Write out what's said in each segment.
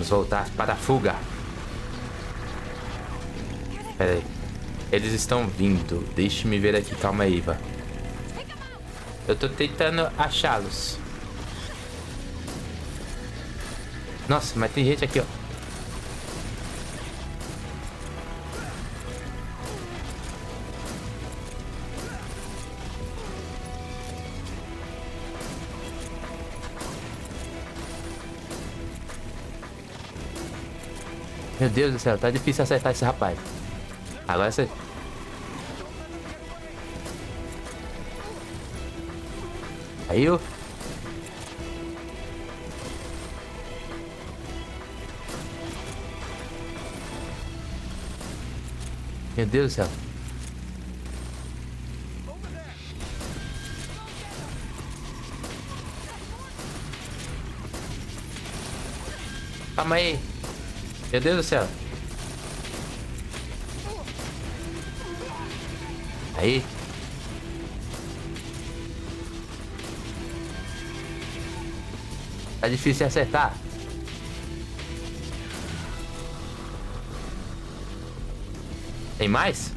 Vamos voltar para a fuga. Pera aí. Eles estão vindo. Deixe-me ver aqui. Calma aí, Iva. Eu tô tentando achá-los. Nossa, mas tem gente aqui, ó. Meu Deus do céu, tá difícil acertar esse rapaz. Agora você... Aí, ó. Meu Deus do céu. Calma aí. Meu Deus do céu. Aí. Tá difícil de acertar. Tem mais?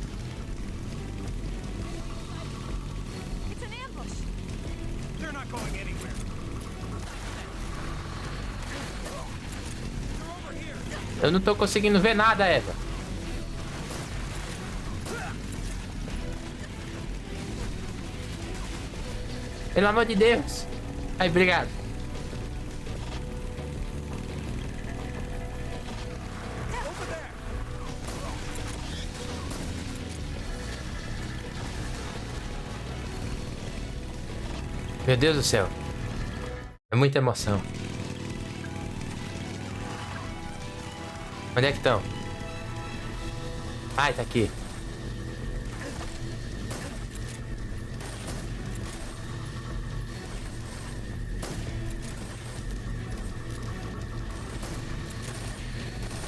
Eu não tô conseguindo ver nada, Eva. Pelo amor de Deus. Aí, obrigado. Meu Deus do céu. É muita emoção. Onde é que estão? Ai, tá aqui.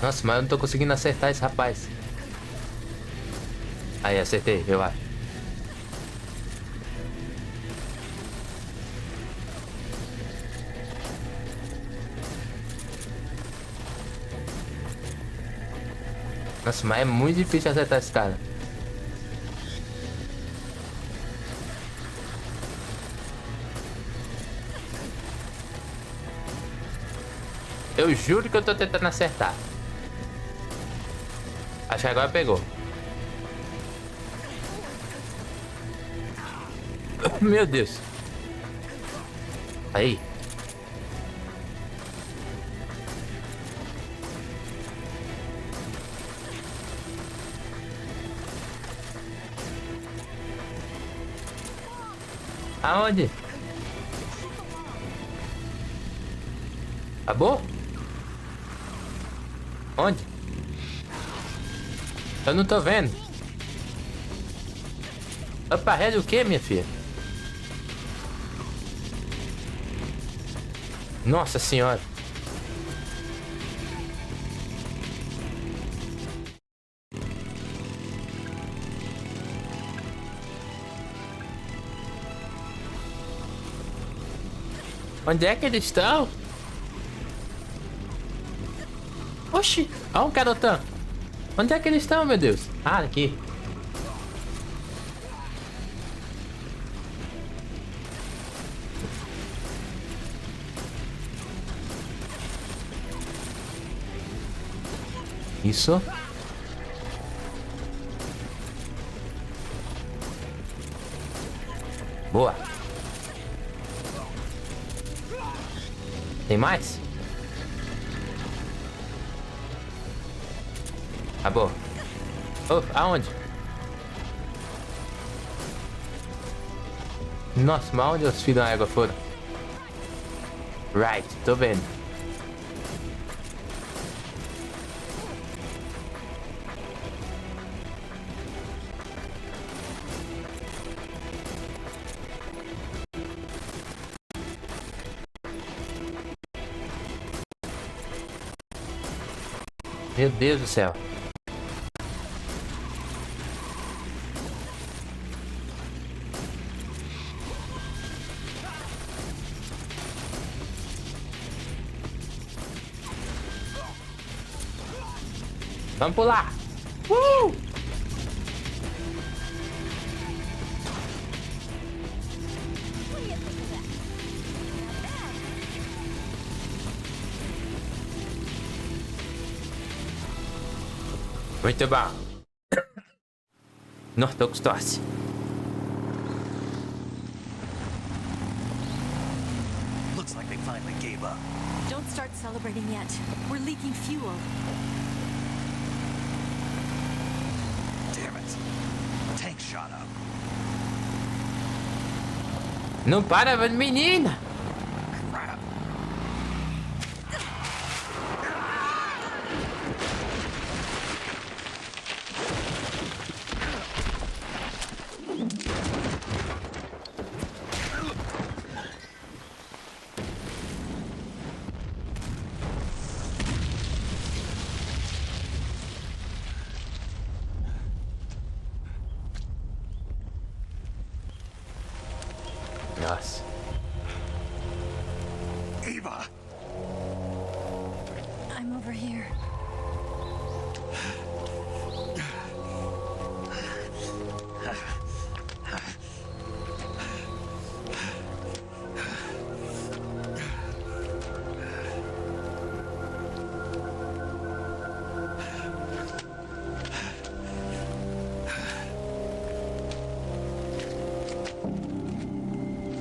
Nossa, mas eu não tô conseguindo acertar esse rapaz. Aí, acertei, eu acho. Nossa, mas é muito difícil acertar esse cara. Eu juro que eu tô tentando acertar. Acho que agora pegou. Meu Deus. Aí. Aonde? Acabou? Onde? Eu não tô vendo. Opa, rede o que, minha filha? Nossa senhora. Onde é que eles estão? Oxi, olha um garotão. Onde é que eles estão, meu Deus? Ah, aqui. Isso. Boa. Tem mais? Acabou. Oh, aonde? Nossa, mas onde os filhos da égua foram? Right, tô vendo. Meu Deus do céu. Vamos pular. Muito bom. Não, tô com tosse. Looks like they finally gave up. Don't start celebrating yet. We're leaking fuel. Damn it. Tank shot up. Não para, menina. Crap. Nossa. Eva! I'm over here.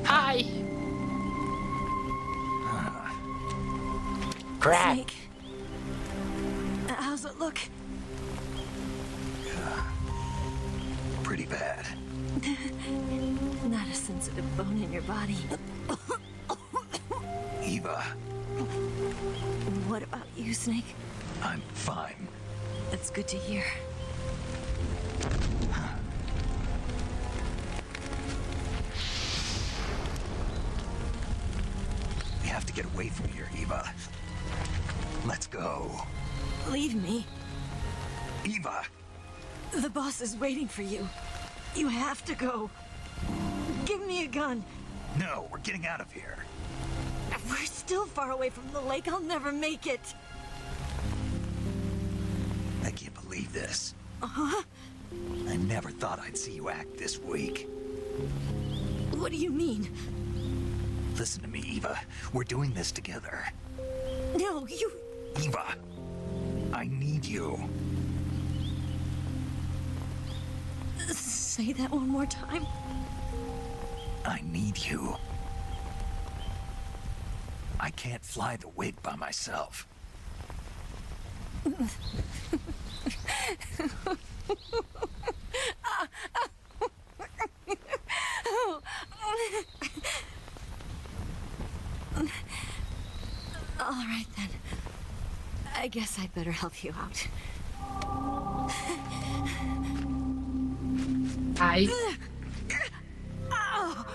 Hi. Crap. Snake. How's it look? Pretty bad. Not a sensitive bone in your body. Eva, What about you, Snake? I'm fine. That's good to hear. We have to get away from here, Eva. Let's go. Leave me. Eva! The boss is waiting for you. You have to go. Give me a gun. No, we're getting out of here. We're still far away from the lake. I'll never make it. I can't believe this. Uh-huh. I never thought I'd see you act this weak. What do you mean? Listen to me, Eva. We're doing this together. No, you... Eva, I need you. Say that one more time. I need you. I can't fly the wig by myself. All right, then. I guess I'd better help you out. Hi. Ow!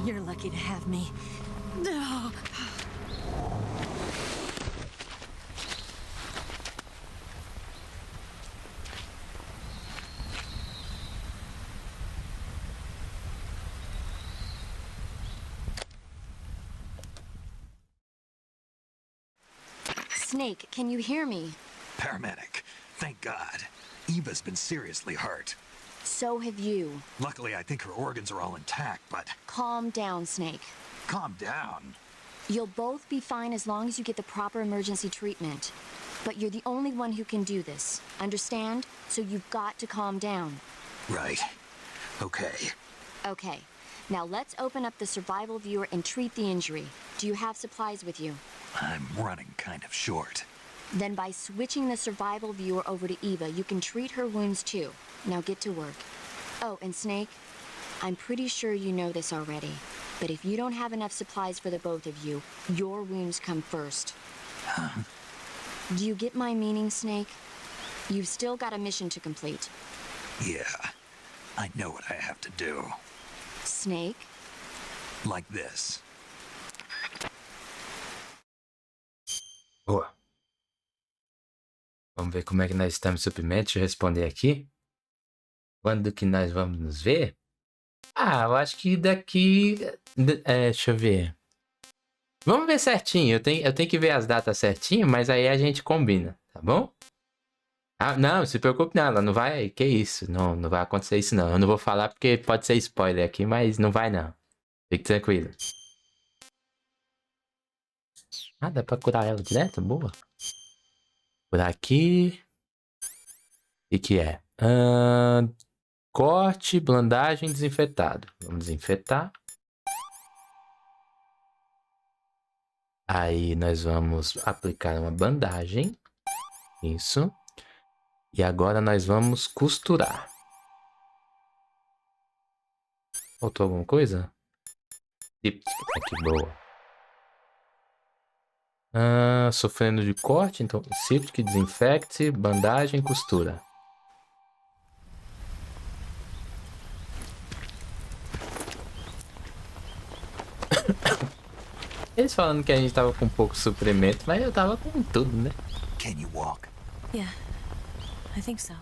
You're lucky to have me. No. Snake, can you hear me? Paramedic, thank God. Eva's been seriously hurt. So have you. Luckily, I think her organs are all intact, but Calm down, Snake. calm down. You'll both be fine as long as you get the proper emergency treatment. But you're the only one who can do this. Understand? So you've got to calm down. Right. Okay. Okay. Now let's open up the survival viewer and treat the injury. Do you have supplies with you? I'm running kind of short. Then by switching the survival viewer over to Eva, you can treat her wounds too. Now get to work. Oh, and Snake, I'm pretty sure you know this already, but if you don't have enough supplies for the both of you, your wounds come first. Huh? Do you get my meaning, Snake? You've still got a mission to complete. Yeah. I know what I have to do. Snake? Like this. Boa. Vamos ver como é que nós estamos de suprimento. Deixa eu responder aqui. Quando que nós vamos nos ver? Ah, eu acho que daqui... deixa eu ver. Vamos ver certinho. Eu tenho que ver as datas certinho, mas aí a gente combina, tá bom? Ah, não, se preocupe não, ela não vai... Que isso? Não, não vai acontecer isso não. Eu não vou falar porque pode ser spoiler aqui, mas não vai não. Fique tranquilo. Ah, dá pra curar ela direto? Boa. Por aqui... O que é? Corte, blandagem, desinfetado. Vamos desinfetar. Aí nós vamos aplicar uma bandagem. Isso. E agora nós vamos costurar. Faltou alguma coisa? Aqui, boa. Sofrendo de corte, então Cítrico, desinfecte, bandagem, costura. Eles falando que a gente tava com pouco suprimento, mas eu tava com tudo, né? Can you walk? Yeah, I think so.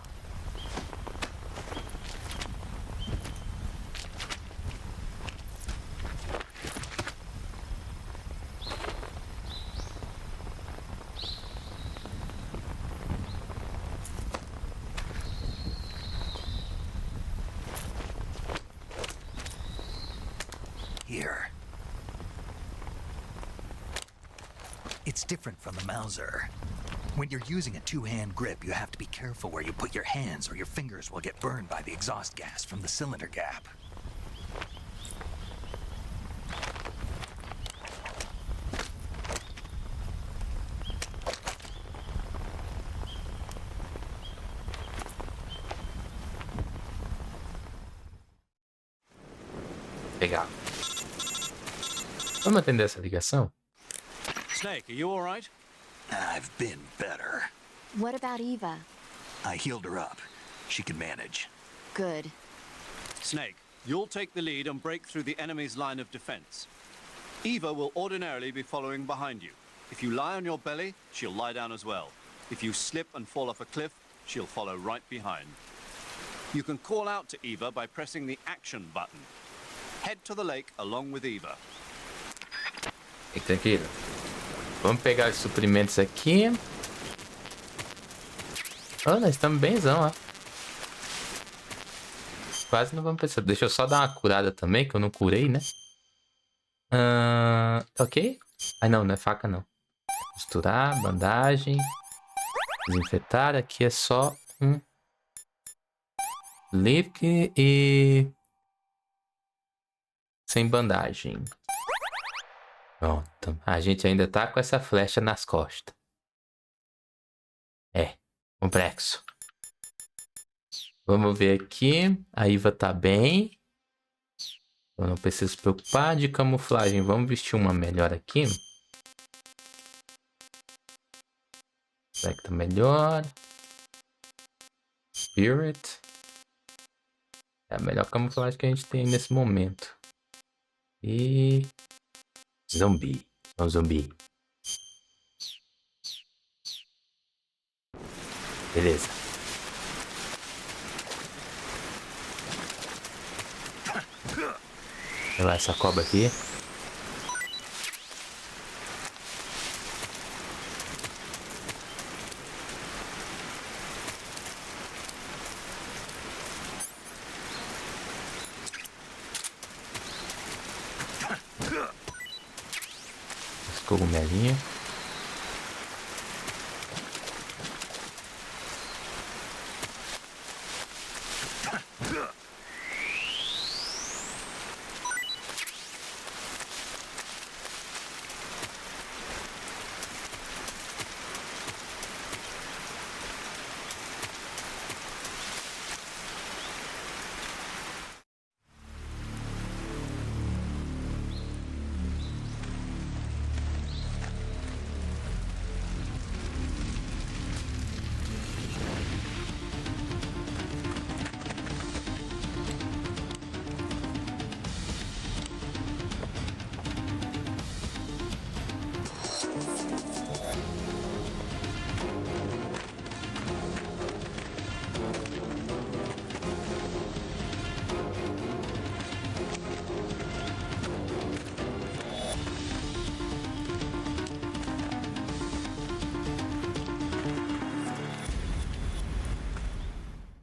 Here. It's different from the Mauser. When you're using a two-hand grip, you have to be careful where you put your hands or your fingers will get burned by the exhaust gas from the cylinder gap. Legal. Vamos atender essa ligação? Snake, are you all right? I've been better. What about Eva? I healed her up. She can manage. Good. Snake, you'll take the lead and break through the enemy's line of defense. Eva will ordinarily be following behind you. If you lie on your belly, she'll lie down as well. If you slip and fall off a cliff, she'll follow right behind. You can call out to Eva by pressing the action button. Head to the lake along with Eva. Fique tranquilo. Vamos pegar os suprimentos aqui. Oh, nós estamos benzão, ó. Quase não vamos precisar. Deixa eu só dar uma curada também, que eu não curei, né? Ok. Ah, não, não é faca, não. Costurar, bandagem. Desinfetar. Aqui é só um lip e... sem bandagem. Pronto. A gente ainda tá com essa flecha nas costas. É. Complexo. Vamos ver aqui. A Eva tá bem. Eu não preciso se preocupar de camuflagem. Vamos vestir uma melhor aqui. Será que tá melhor? Spirit. É a melhor camuflagem que a gente tem nesse momento. E... zumbi. É um zumbi. Beleza. Olha lá essa cobra aqui. Esse cogumelinho.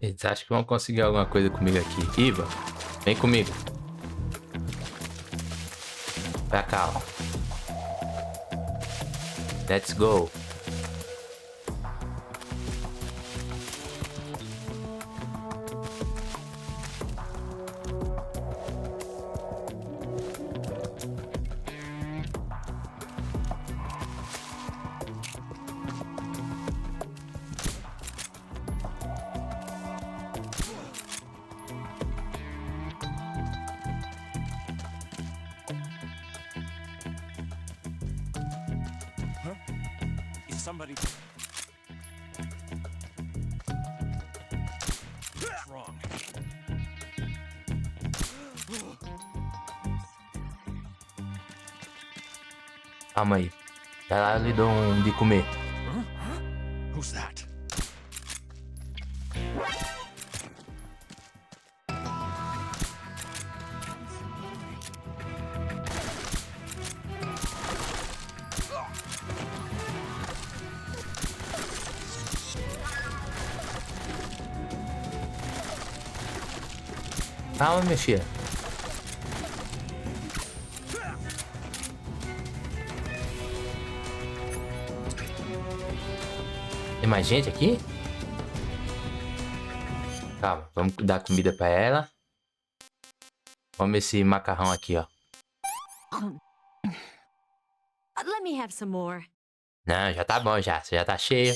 Eles acham que vão conseguir alguma coisa comigo aqui. Iva, vem comigo. Pra cá, ó. Let's go. Somebody. What's wrong? Calma aí. Vai lá, eu lhe dou um de comer. Who's that? Calma, minha filha. Tem mais gente aqui? Calma, vamos dar comida pra ela. Vamos esse macarrão aqui, ó. Let me have some more. Não, já tá bom já. Você já tá cheio.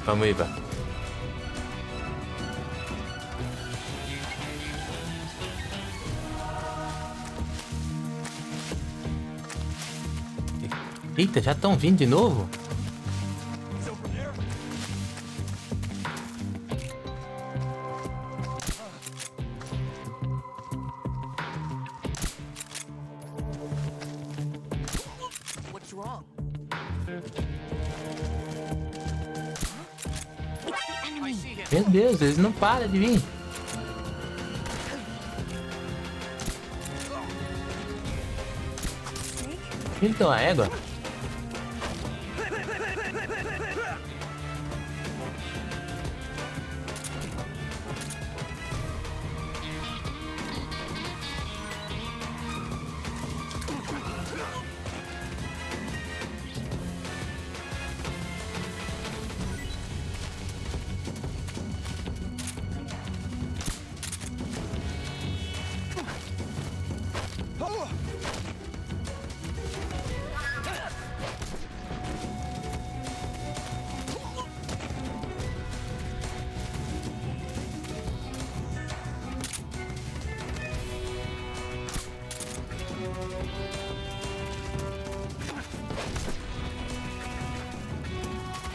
Vamos, Iva. Eita, já estão vindo de novo? What's wrong? Meu Deus, eles não param de vir. Então, a égua.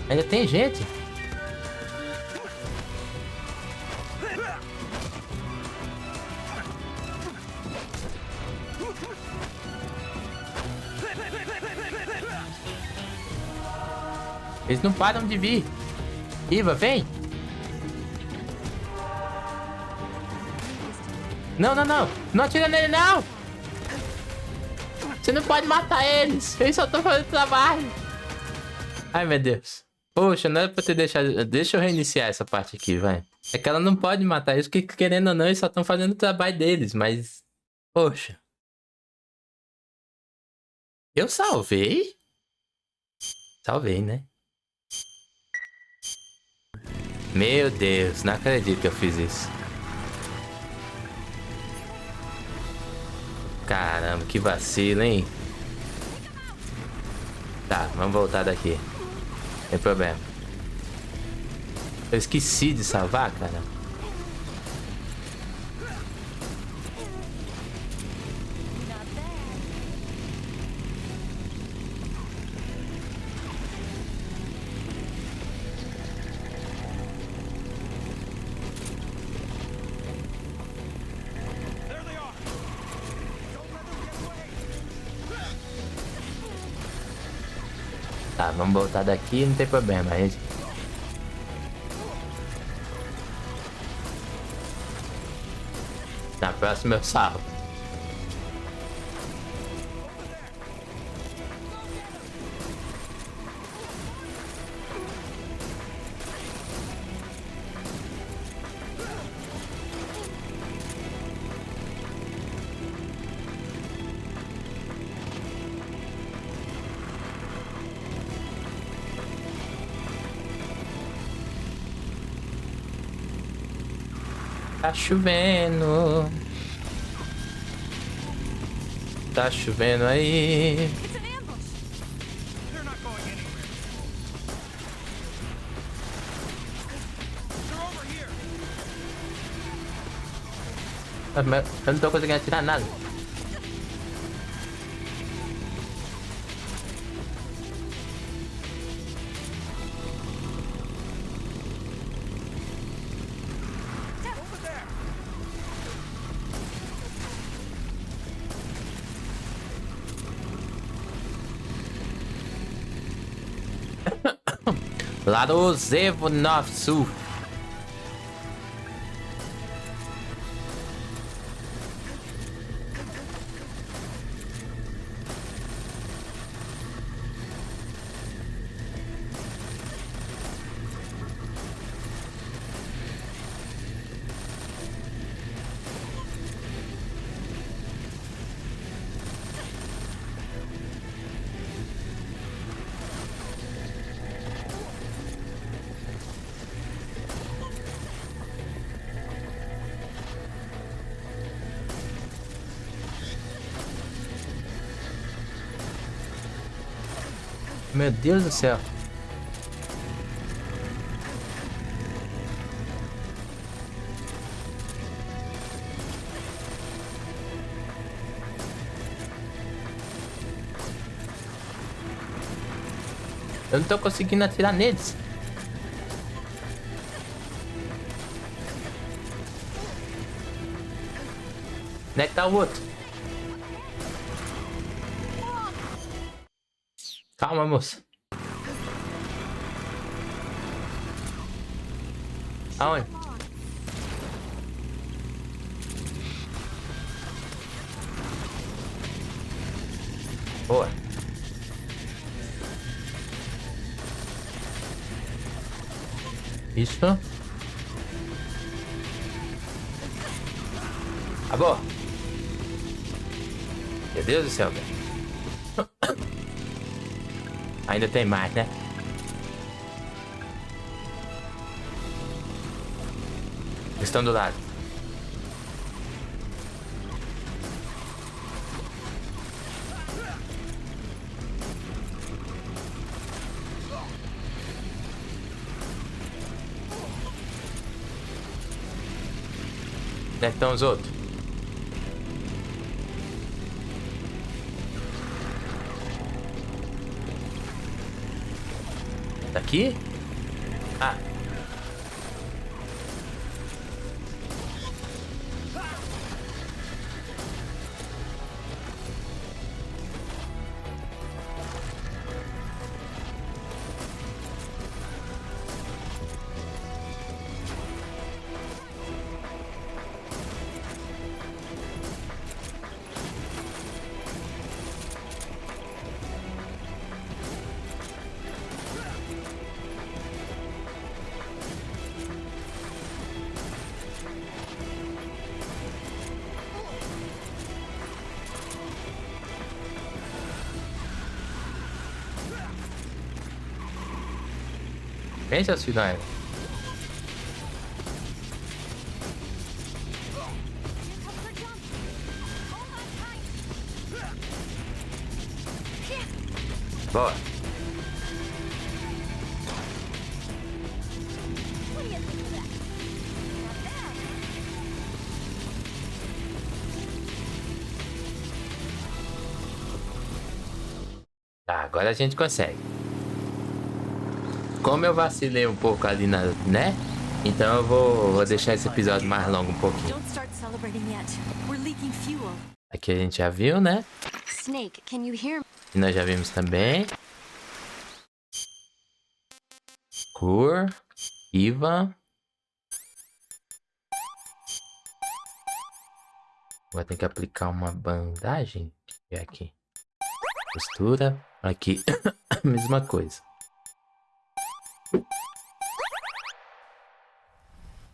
Ainda tem gente. Eles não param de vir. Iva, vem. Não, não, não. Não atira nele, não. Você não pode matar eles. Eu só tô fazendo trabalho. Ai, meu Deus. Poxa, não era pra ter deixado... Deixa eu reiniciar essa parte aqui, vai. É que ela não pode matar eles, porque querendo ou não, eles só estão fazendo o trabalho deles, mas... Poxa. Eu salvei? Salvei, né? Meu Deus, não acredito que eu fiz isso. Caramba, que vacilo, hein? Tá, vamos voltar daqui. Sem problema. Eu esqueci de salvar, cara. Tá, vamos voltar daqui, não tem problema, gente. Na próxima eu salvo. Tá chovendo. Tá chovendo aí. It's an ambush. They're not going anywhere. They're over here. Eu não tô conseguindo atirar nada. Over there. Lá do Zevo North Sul. Meu Deus do céu. Eu não tô conseguindo atirar neles. Onde é que tá o outro? Calma, moça. Aonde? Boa. Isso. Acabou. Meu Deus do céu, velho. Ainda tem mais, né? Estão do lado. Onde é que estão os outros? Daqui? Ah. Vem, seus filhos da égua. Boa. Tá, agora a gente consegue. Como eu vacilei um pouco ali na, né? Então eu vou deixar esse episódio mais longo um pouquinho. Don't start celebrating yet. We're leaking fuel. Aqui a gente já viu, né? Snake, can you hear me? E nós já vimos também. Cor. Iva. Vou ter que aplicar uma bandagem. Deixa eu ver aqui. Costura. Aqui. Mesma coisa.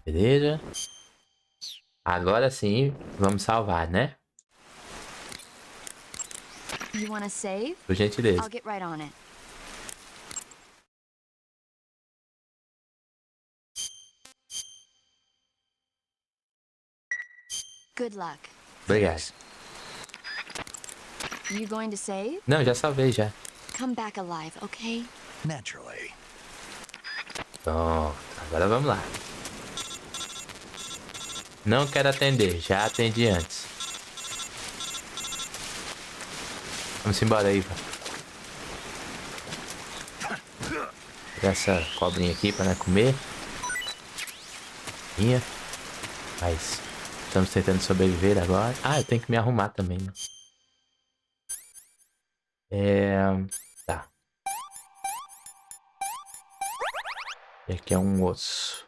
Beleza. Agora sim, vamos salvar, né? You wanna save? Por gentileza. I'll get right on it. Good luck. Obrigado. You going to save? Não, já salvei já. Come back alive, okay? Naturally. Pronto, agora vamos lá. Não quero atender, já atendi antes. Vamos embora, Iva. Pegar essa cobrinha aqui para comer. Mas estamos tentando sobreviver agora. Ah, eu tenho que me arrumar também, né? Tá. E aqui é um osso.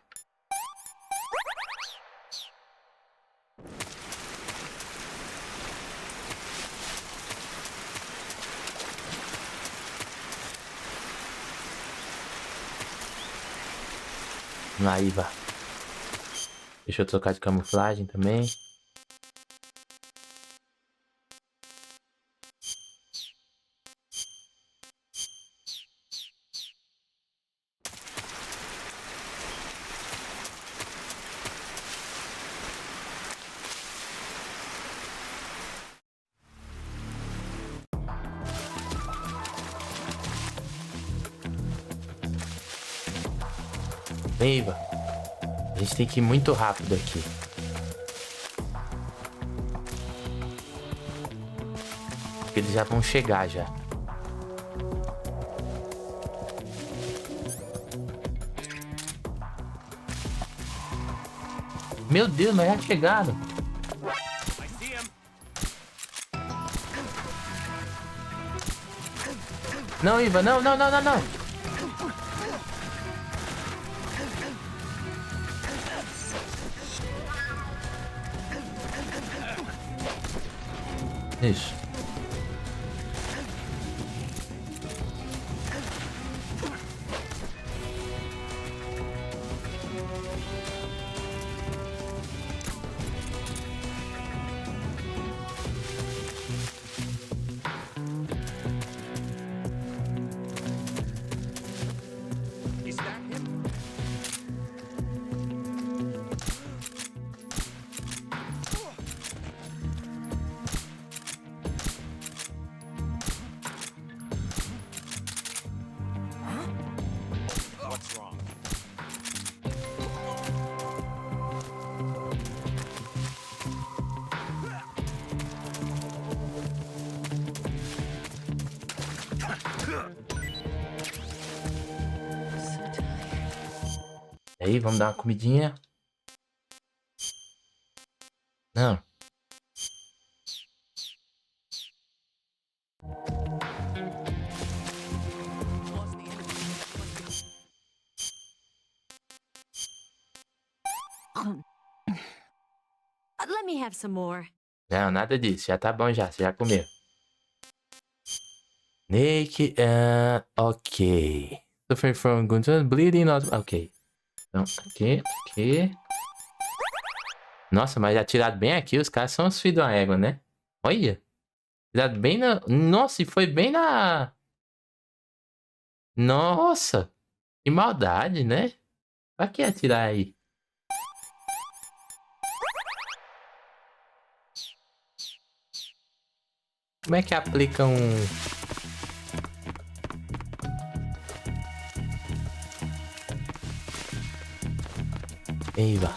Vamos lá, Iva. Deixa eu trocar de camuflagem também. Vem, Iva. A gente tem que ir muito rápido aqui. Porque eles já vão chegar já. Meu Deus, mas já chegaram. Não, Iva, não, não, não, não, não. Isso. E aí, vamos dar uma comidinha. Não. Let me have some more. Não, nada disso. Já tá bom já. Você já comeu. Snake, ok. Suffer from gunshot bleeding, ok. Então, aqui. Nossa, mas atirado bem aqui. Os caras são os filhos de uma égua, né? Olha. Atirado bem na... Nossa, e foi bem na... Nossa. Que maldade, né? Pra que atirar aí? Como é que aplica um... Eiva.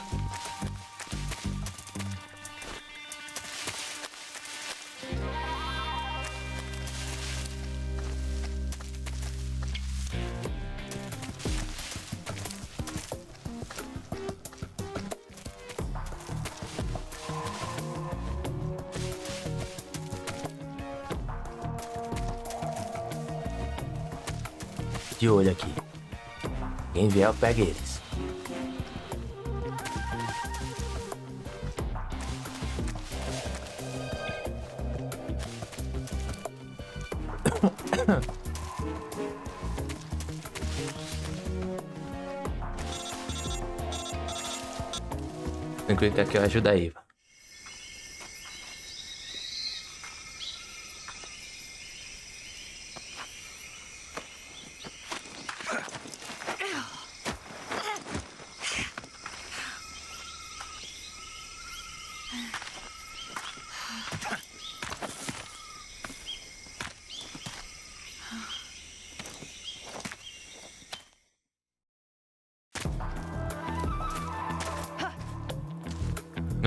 De olho aqui. Quem vier, eu pego eles. Tranquilo que aqui eu ajudo a Eva.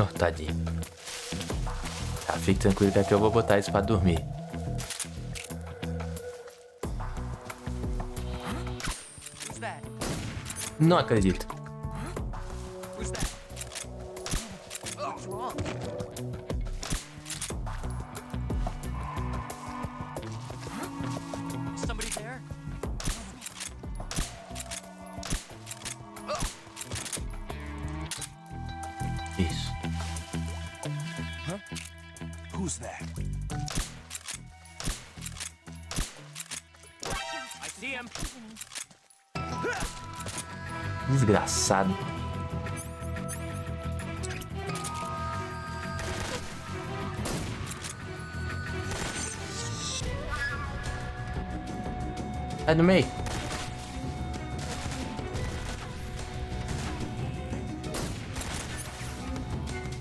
Não, tadinho. Tá, fique tranquilo que aqui eu vou botar isso pra dormir. Não acredito. Isso. Who's that? I see him. Desgraçado. Sai do meio.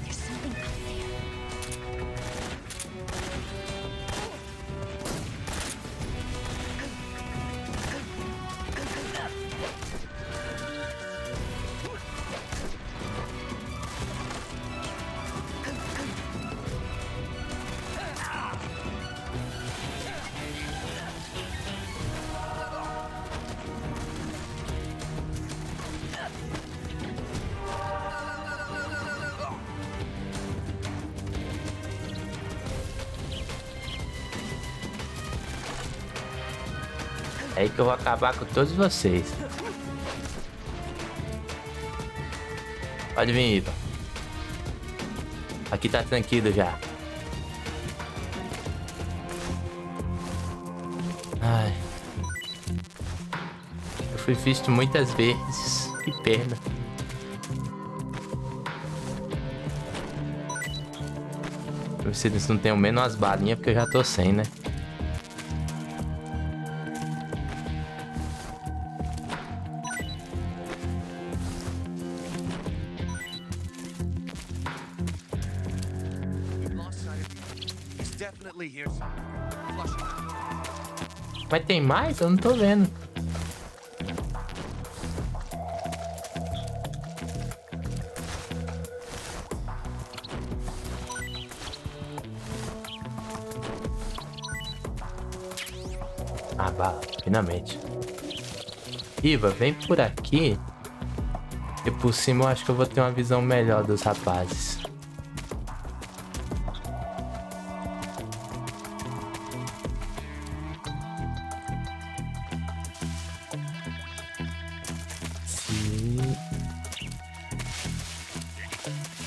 There's something up there. É aí que eu vou acabar com todos vocês. Pode vir, Iva. Aqui tá tranquilo já. Ai. Eu fui visto muitas vezes. Que pena. Vocês não tem menos as balinhas porque eu já tô sem, né? Mas tem mais? Eu não tô vendo. Ah, bala, finalmente. Iva, vem por aqui. E por cima eu acho que eu vou ter uma visão melhor dos rapazes.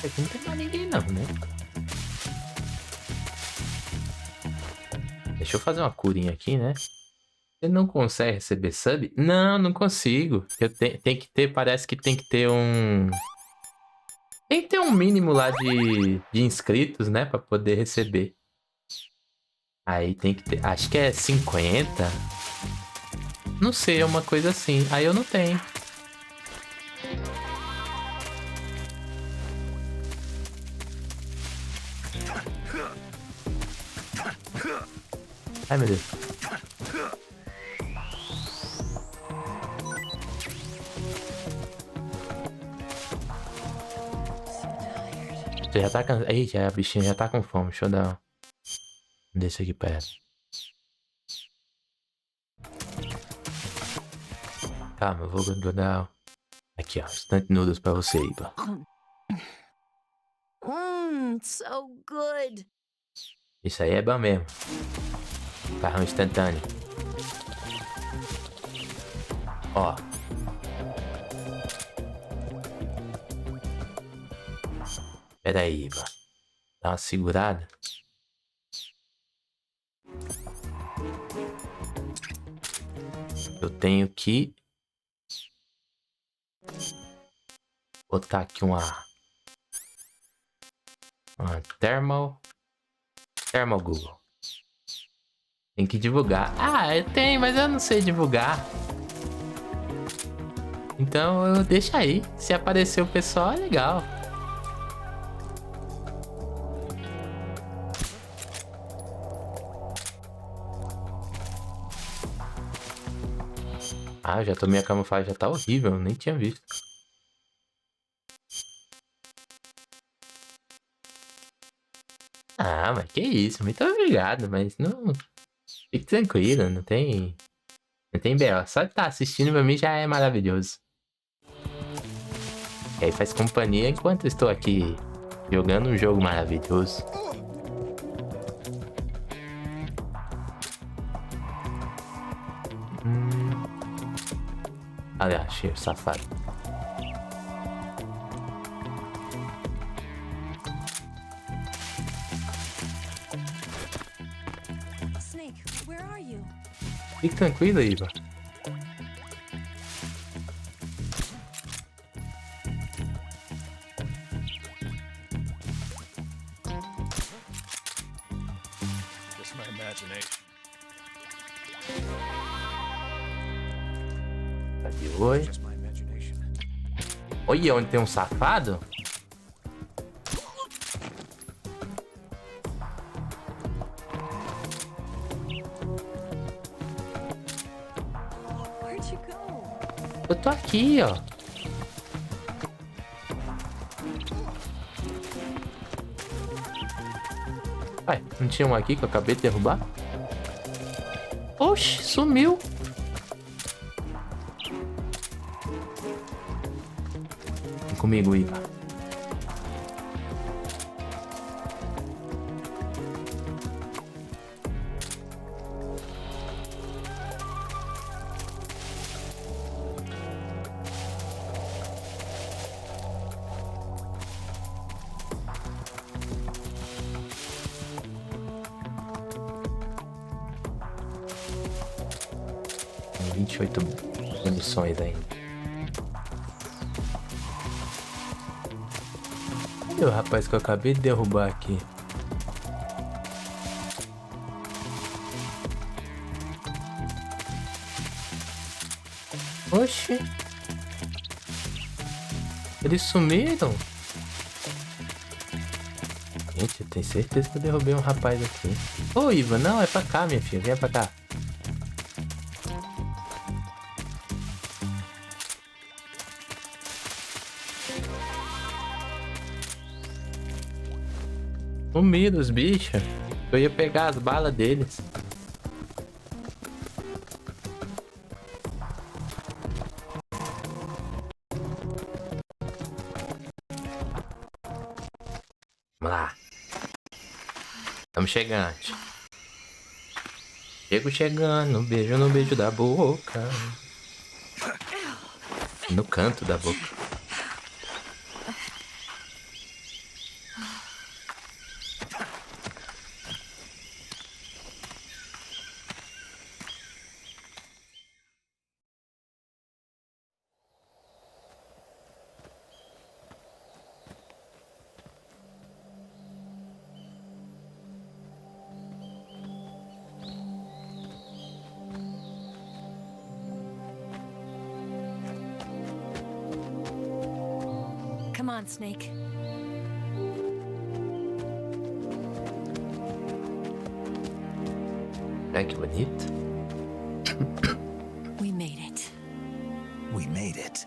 Aqui não tem mais ninguém não, né? Deixa eu fazer uma curinha aqui, né? Você não consegue receber sub? Não, não consigo. Tem que ter, parece que tem que ter um... Tem que ter um mínimo lá de inscritos, né? Pra poder receber. Aí tem que ter... Acho que é 50. Não sei, é uma coisa assim. Aí eu não tenho. Ai, meu Deus. Você já tá cansado. Eita, a bichinha já tá com fome. Deixa eu dar um desse aqui perto. Calma, eu vou dar... Aqui, ó. Instant noodles pra você, Iva. So good. Isso aí é bom mesmo. Carrão instantâneo. Ó. Pera aí, Iva. Dá uma segurada. Eu tenho que botar aqui uma thermal Google. Tem que divulgar. Ah, eu tenho, mas eu não sei divulgar. Então eu deixo aí. Se aparecer o pessoal, é legal. Ah, já tomei a camuflagem, já tá horrível, eu nem tinha visto. Ah, mas que isso, muito obrigado, mas não. Fique tranquilo, não tem. Não tem B.O. Só de estar assistindo pra mim já é maravilhoso. E aí faz companhia enquanto eu estou aqui jogando um jogo maravilhoso. Olha, achei o safado. Snake, where are you? Fique tranquilo, Iva. Just my imagination. Cadê oi? Just my imagination. Olha onde tem um safado. Where'd you go? Eu tô aqui, ó. Ai, não tinha um aqui que eu acabei de derrubar? Oxi, sumiu. Vem comigo, Iva. Tem 28 munições ainda. Cadê o rapaz que eu acabei de derrubar aqui? Oxi. Eles sumiram. Gente, eu tenho certeza que eu derrubei um rapaz aqui. Ô, Iva, não, é pra cá, minha filha. Vem pra cá. Sumiram os bichos. Eu ia pegar as balas deles. Vamos lá. Estamos chegando. Chego chegando, beijo no beijo da boca. No canto da boca. Come on, Snake. Olha que bonito. We made it. We made it.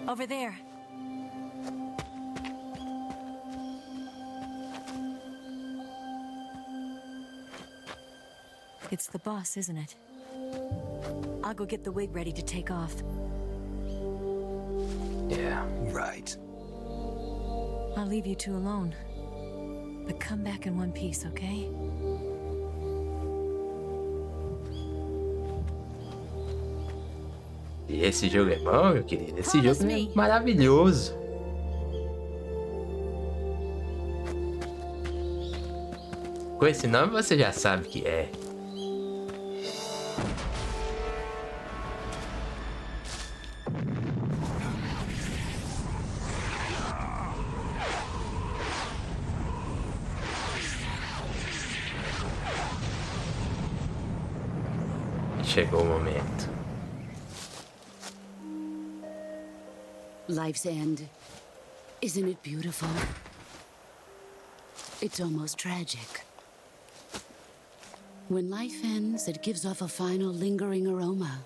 Over there. It's the boss, isn't it? I'll go get the wig ready to take off. Yeah. Right. I'll leave you two alone. But come back in one piece, okay? E esse jogo é bom, meu querido. Esse Promise jogo é me. maravilhoso. Com esse nome você já sabe que é. Chegou o momento. Life's end. Isn't it beautiful? It's almost tragic. When life ends, it gives off a final lingering aroma.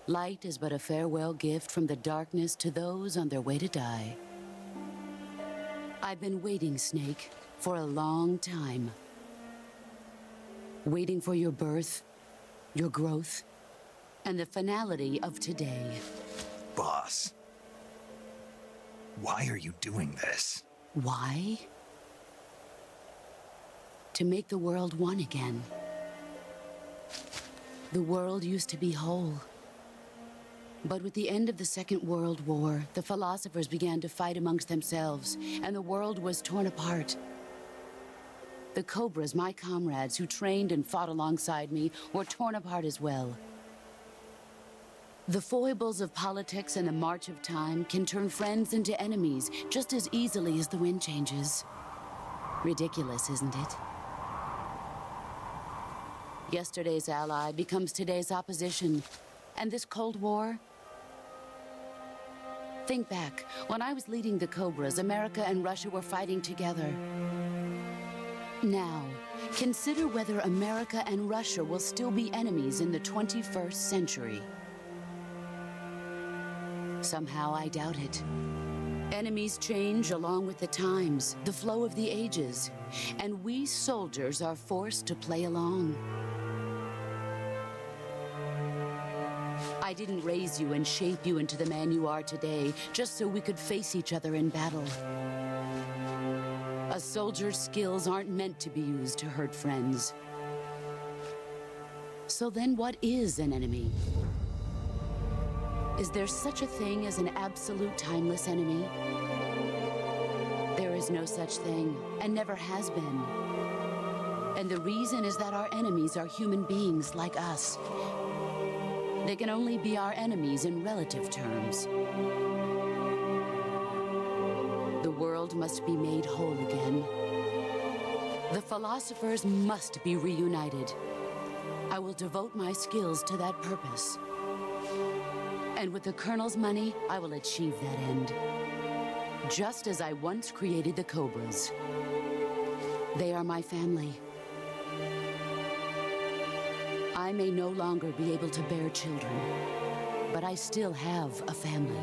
Light is but a farewell gift from the darkness to those on their way to die. I've been waiting, Snake, for a long time. Waiting for your birth, your growth, and the finality of today. Boss, why are you doing this? Why? To make the world one again. The world used to be whole. But with the end of the Second World War, the philosophers began to fight amongst themselves, and the world was torn apart. The Cobras, my comrades who trained and fought alongside me, were torn apart as well. The foibles of politics and the march of time can turn friends into enemies just as easily as the wind changes. Ridiculous, isn't it? Yesterday's ally becomes today's opposition. And this Cold War? Think back. When I was leading the Cobras, America and Russia were fighting together. Now, consider whether America and Russia will still be enemies in the 21st century. Somehow I doubt it. Enemies change along with the times, the flow of the ages, and we soldiers are forced to play along. I didn't raise you and shape you into the man you are today just so we could face each other in battle. A soldier's skills aren't meant to be used to hurt friends. So then what is an enemy? Is there such a thing as an absolute timeless enemy? There is no such thing, and never has been. And the reason is that our enemies are human beings like us. They can only be our enemies in relative terms. The world must be made whole again. The philosophers must be reunited. I will devote my skills to that purpose. And with the Colonel's money, I will achieve that end. Just as I once created the Cobras. They are my family. I may no longer be able to bear children, but I still have a family.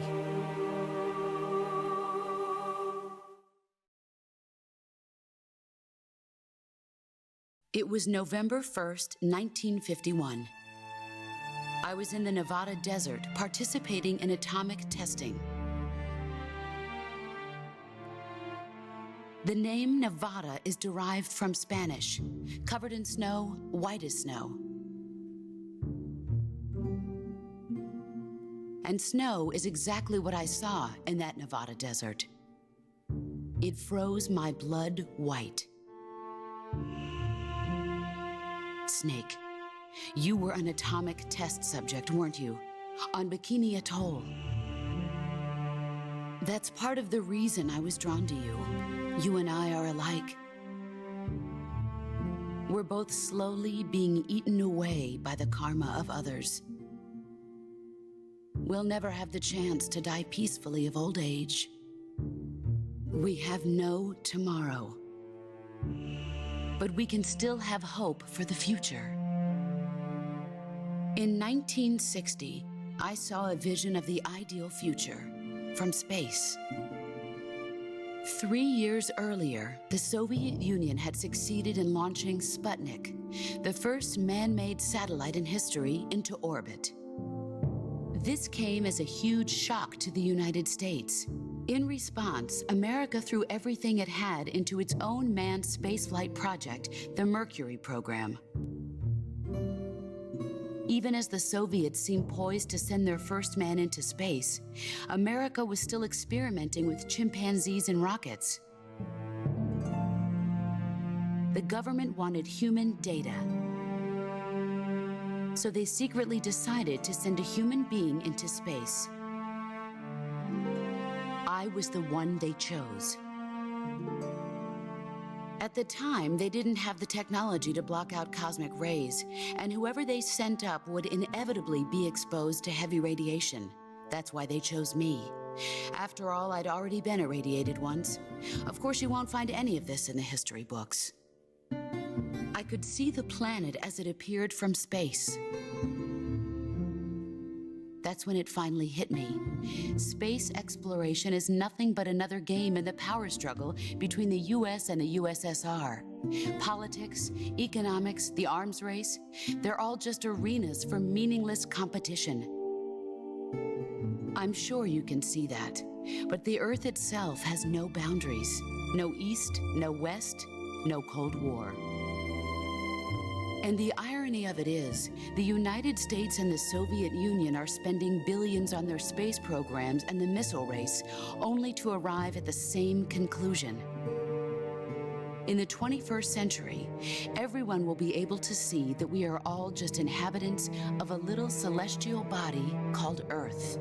It was November 1st, 1951. I was in the Nevada desert participating in atomic testing. The name Nevada is derived from Spanish, covered in snow, white as snow. And snow is exactly what I saw in that Nevada desert. It froze my blood white. Snake, you were an atomic test subject, weren't you? On Bikini Atoll. That's part of the reason I was drawn to you. You and I are alike. We're both slowly being eaten away by the karma of others. We'll never have the chance to die peacefully of old age. We have no tomorrow. But we can still have hope for the future. In 1960, I saw a vision of the ideal future from space. 3 years earlier, the Soviet Union had succeeded in launching Sputnik, the first man-made satellite in history, into orbit. This came as a huge shock to the United States. In response, America threw everything it had into its own manned spaceflight project, the Mercury program. Even as the Soviets seemed poised to send their first man into space, America was still experimenting with chimpanzees and rockets. The government wanted human data. So they secretly decided to send a human being into space. I was the one they chose. At the time, they didn't have the technology to block out cosmic rays, and whoever they sent up would inevitably be exposed to heavy radiation. That's why they chose me. After all, I'd already been irradiated once. Of course, you won't find any of this in the history books. I could see the planet as it appeared from space. That that's when it finally hit me. Space exploration is nothing but another game in the power struggle between the US and the USSR. Politics, economics, the arms race, they're all just arenas for meaningless competition. I'm sure you can see that, but the Earth itself has no boundaries. No East, no West, no Cold War. And the irony of it is, the United States and the Soviet Union are spending billions on their space programs and the missile race, only to arrive at the same conclusion. In the 21st century, everyone will be able to see that we are all just inhabitants of a little celestial body called Earth.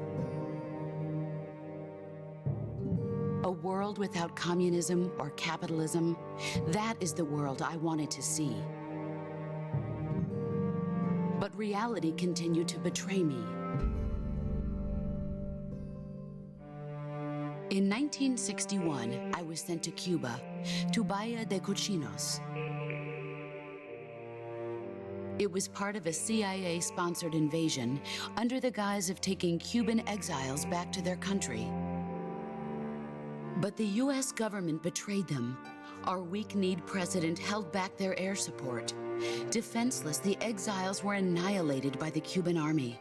A world without communism or capitalism, that is the world I wanted to see. But reality continued to betray me. In 1961, I was sent to Cuba, to Bahia de Cochinos. It was part of a CIA-sponsored invasion under the guise of taking Cuban exiles back to their country. But the US government betrayed them. Our weak-kneed president held back their air support. Defenseless, the exiles were annihilated by the Cuban army.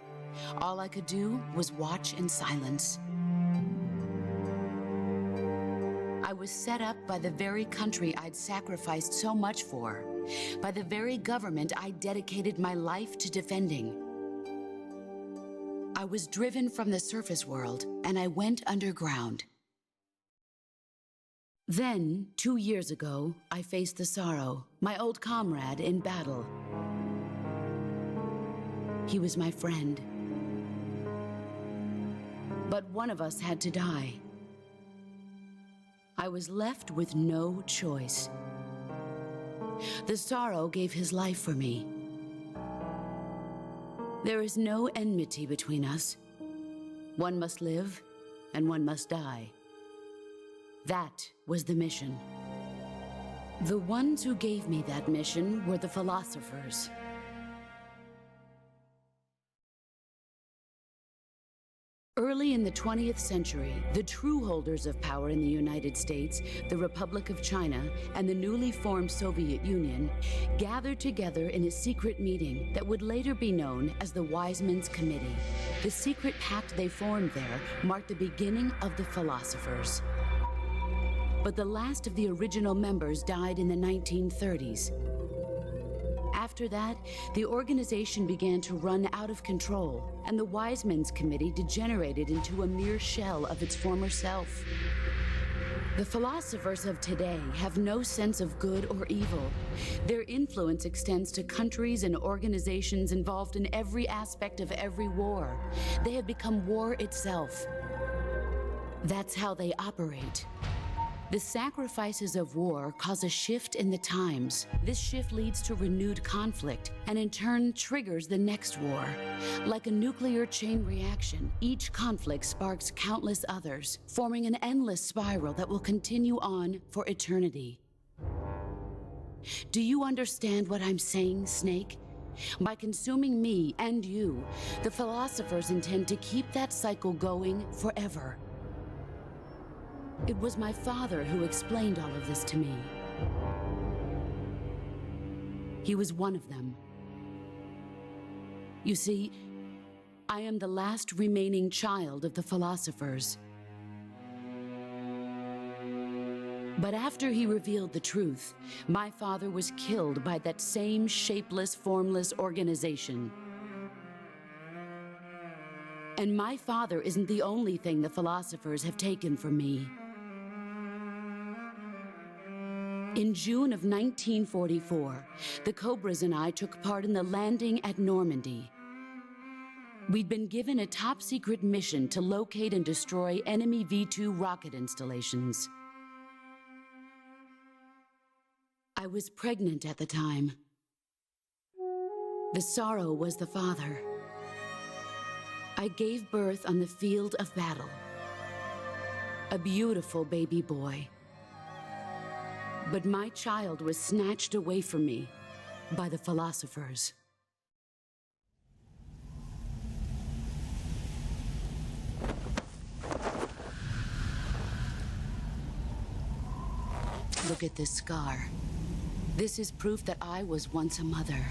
All I could do was watch in silence. I was set up by the very country I'd sacrificed so much for, by the very government I dedicated my life to defending. I was driven from the surface world, and I went underground. Then, 2 years ago, I faced the Sorrow, my old comrade in battle. He was my friend. But one of us had to die. I was left with no choice. The Sorrow gave his life for me. There is no enmity between us. One must live, and one must die. That was the mission. The ones who gave me that mission were the philosophers. Early in the 20th century, the true holders of power in the United States, the Republic of China, and the newly formed Soviet Union gathered together in a secret meeting that would later be known as the Wise Men's Committee. The secret pact they formed there marked the beginning of the philosophers. But the last of the original members died in the 1930s. After that, the organization began to run out of control, and the Wise Men's Committee degenerated into a mere shell of its former self. The philosophers of today have no sense of good or evil. Their influence extends to countries and organizations involved in every aspect of every war. They have become war itself. That's how they operate. The sacrifices of war cause a shift in the times. This shift leads to renewed conflict, and in turn triggers the next war. Like a nuclear chain reaction, each conflict sparks countless others, forming an endless spiral that will continue on for eternity. Do you understand what I'm saying, Snake? By consuming me and you, the philosophers intend to keep that cycle going forever. It was my father who explained all of this to me. He was one of them. You see, I am the last remaining child of the philosophers. But after he revealed the truth, my father was killed by that same shapeless, formless organization. And my father isn't the only thing the philosophers have taken from me. In June of 1944, the Cobras and I took part in the landing at Normandy. We'd been given a top-secret mission to locate and destroy enemy V-2 rocket installations. I was pregnant at the time. The Sorrow was the father. I gave birth on the field of battle. A beautiful baby boy. But my child was snatched away from me by the philosophers. Look at this scar. This is proof that I was once a mother.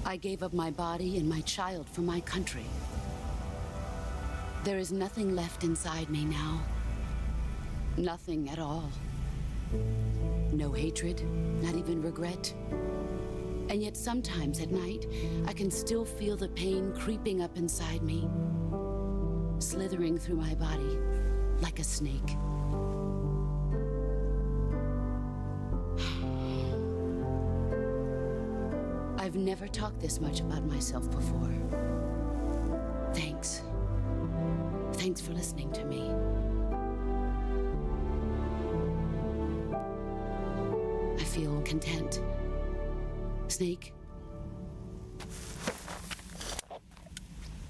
I gave up my body and my child for my country. There is nothing left inside me now. Nothing at all. No hatred, not even regret. And yet sometimes at night, I can still feel the pain creeping up inside me, slithering through my body like a snake. I've never talked this much about myself before. Thanks. Thanks for listening to me. I feel content. Snake,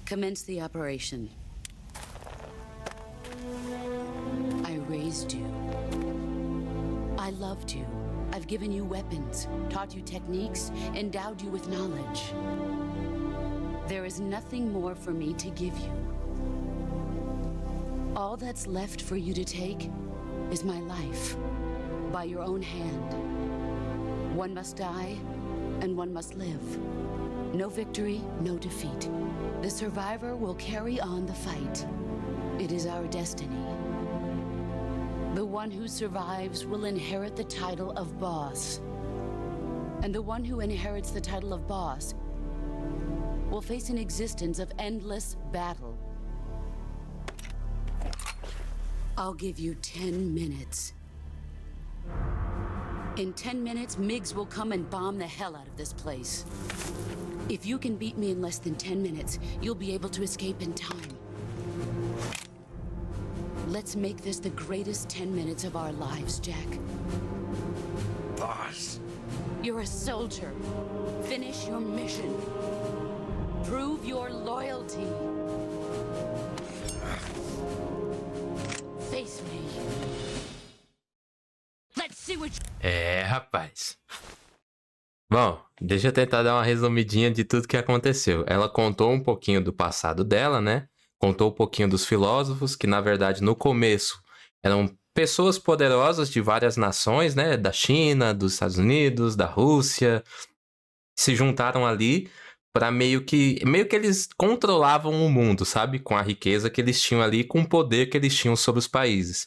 commence the operation. I raised you. I loved you. I've given you weapons, taught you techniques, endowed you with knowledge. There is nothing more for me to give you. All that's left for you to take is my life, by your own hand. One must die, and one must live. No victory, no defeat. The survivor will carry on the fight. It is our destiny. The one who survives will inherit the title of boss. And the one who inherits the title of boss will face an existence of endless battle. I'll give you 10 minutes. In 10 minutes, MiGs will come and bomb the hell out of this place. If you can beat me in less than 10 minutes, you'll be able to escape in time. Let's make this the greatest 10 minutes of our lives, Jack. Boss. You're a soldier. Finish your mission. Prove your loyalty. Face me. Let's see what Rapaz. Bom, deixa eu tentar dar uma resumidinha de tudo que aconteceu. Ela contou um pouquinho do passado dela, né? Contou um pouquinho dos filósofos, que na verdade no começo eram pessoas poderosas de várias nações, né? Da China, dos Estados Unidos, da Rússia. Se juntaram ali para meio que eles controlavam o mundo, sabe? Com a riqueza que eles tinham ali, com o poder que eles tinham sobre os países.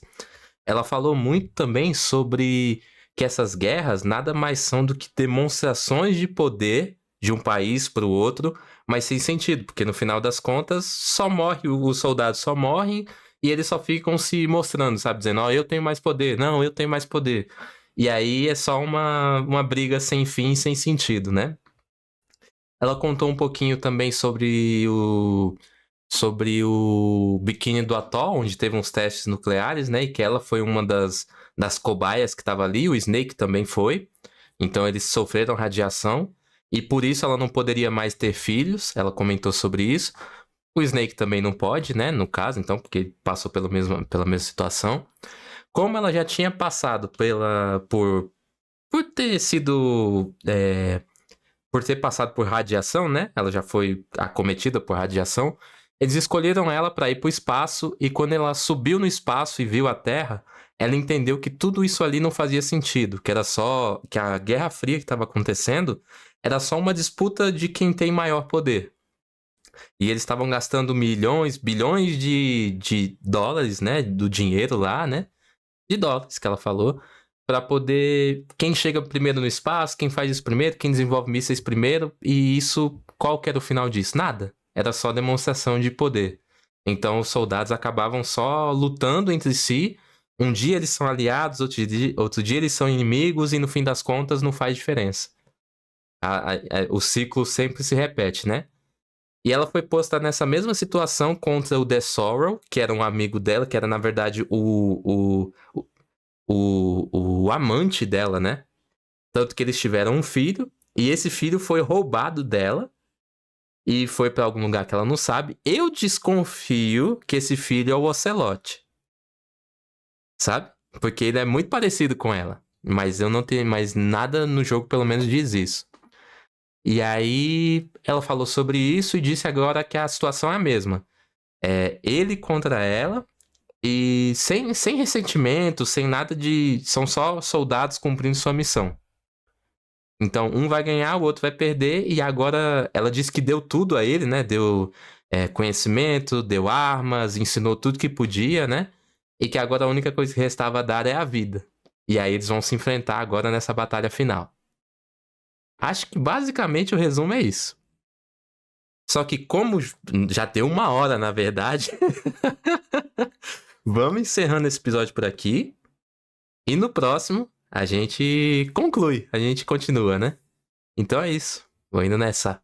Ela falou muito também sobre que essas guerras nada mais são do que demonstrações de poder de um país para o outro, mas sem sentido, porque no final das contas só morre, os soldados só morrem e eles só ficam se mostrando, sabe? Dizendo, eu tenho mais poder, não, eu tenho mais poder. E aí é só uma briga sem fim, sem sentido, né? Ela contou um pouquinho também sobre o Biquíni do Atol, onde teve uns testes nucleares, né? E que ela foi uma das cobaias que estava ali, o Snake também foi. Então eles sofreram radiação e por isso ela não poderia mais ter filhos. Ela comentou sobre isso. O Snake também não pode, né? No caso, então, porque ele passou pela mesma situação. Como ela já tinha passado por ter sido... por ter passado por radiação, né? Ela já foi acometida por radiação. Eles escolheram ela para ir para o espaço e quando ela subiu no espaço e viu a Terra, ela entendeu que tudo isso ali não fazia sentido, que era só que a Guerra Fria que estava acontecendo era só uma disputa de quem tem maior poder. E eles estavam gastando bilhões de dólares, né? Do dinheiro lá, né? De dólares que ela falou, para poder... Quem chega primeiro no espaço, quem faz isso primeiro, quem desenvolve mísseis primeiro, e isso, qual que era o final disso? Nada. Era só demonstração de poder. Então os soldados acabavam só lutando entre si. Um dia eles são aliados, outro dia eles são inimigos e no fim das contas não faz diferença. O ciclo sempre se repete, né? E ela foi posta nessa mesma situação contra o The Sorrow, que era um amigo dela, que era na verdade o amante dela, né? Tanto que eles tiveram um filho e esse filho foi roubado dela. E foi pra algum lugar que ela não sabe. Eu desconfio que esse filho é o Ocelote. Sabe? Porque ele é muito parecido com ela. Mas eu não tenho mais nada no jogo, pelo menos, diz isso. E aí ela falou sobre isso e disse agora que a situação é a mesma. Ele contra ela. E sem ressentimento, sem nada de... São só soldados cumprindo sua missão. Então, um vai ganhar, o outro vai perder. E agora ela disse que deu tudo a ele, né? Deu conhecimento, deu armas, ensinou tudo que podia, né? E que agora a única coisa que restava a dar é a vida. E aí eles vão se enfrentar agora nessa batalha final. Acho que basicamente o resumo é isso. Só que como já deu 1 hora, na verdade... Vamos encerrando esse episódio por aqui. E no próximo, a gente conclui. A gente continua, né? Então é isso. Vou indo nessa.